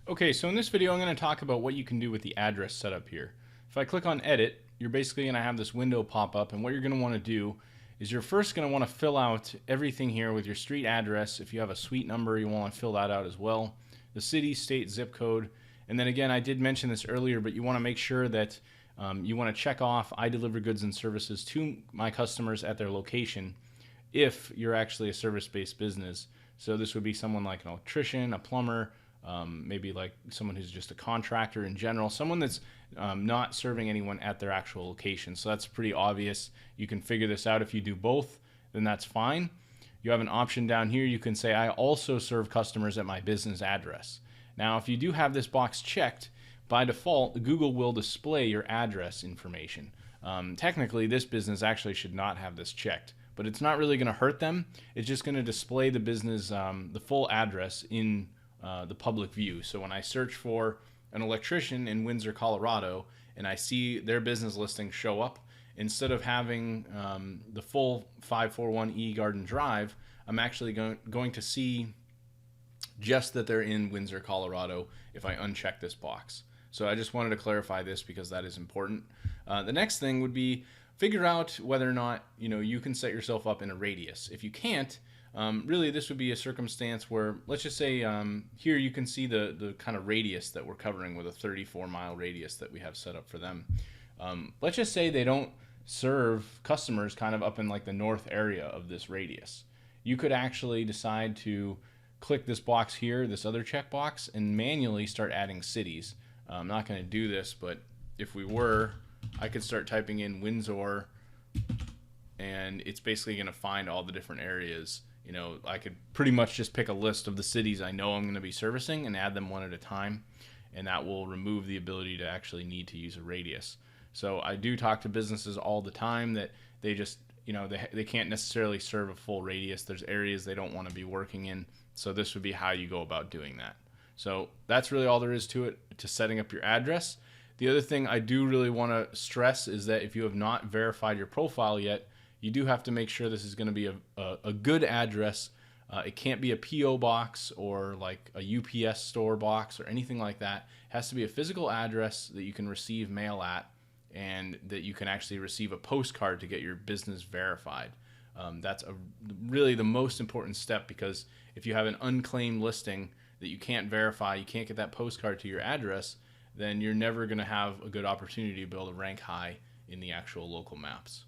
Okay, so in this video I'm going to talk about what you can do with the address setup here. If I click on edit, you're basically going to have this window pop up, and what you're going to want to do is you're first going to want to fill out everything here with your street address. If you have a suite number, you want to fill that out as well. The city, state, zip code, and then again, I did mention this earlier, but you want to make sure that you want to check off I deliver goods and services to my customers at their location if you're actually a service-based business. So this would be someone like an electrician, a plumber, maybe like someone who's just a contractor in general, someone that's not serving anyone at their actual location. So that's pretty obvious. You can figure this out. If you do both, then that's fine. You have an option down here. You can say, I also serve customers at my business address. Now, if you do have this box checked, by default, Google will display your address information. Technically, this business actually should not have this checked, but it's not really going to hurt them. It's just going to display the business, the full address in the public view. So when I search for an electrician in Windsor, Colorado, and I see their business listing show up, instead of having the full 541E Garden Drive, I'm actually going to see just that they're in Windsor, Colorado if I uncheck this box. So I just wanted to clarify this because that is important. The next thing would be figure out whether or not you can set yourself up in a radius. If you can't, really this would be a circumstance where, let's just say here you can see the kind of radius that we're covering with a 34-mile radius that we have set up for them. Let's just say they don't serve customers kind of up in like the north area of this radius. You could actually decide to click this box here, this other checkbox, and manually start adding cities. I'm not going to do this, but if we were, I could start typing in Windsor, and it's basically going to find all the different areas. I could pretty much just pick a list of the cities I know I'm going to be servicing and add them one at a time, and that will remove the ability to actually need to use a radius. So I do talk to businesses all the time that they just, they can't necessarily serve a full radius. There's areas they don't want to be working in, so this would be how you go about doing that. So that's really all there is to it, to setting up your address. The other thing I do really want to stress is that if you have not verified your profile yet, you do have to make sure this is going to be a good address. It can't be a P.O. box or like a UPS store box or anything like that. It has to be a physical address that you can receive mail at and that you can actually receive a postcard to get your business verified. That's really the most important step, because if you have an unclaimed listing that you can't verify, you can't get that postcard to your address, then you're never going to have a good opportunity to be able to rank high in the actual local maps.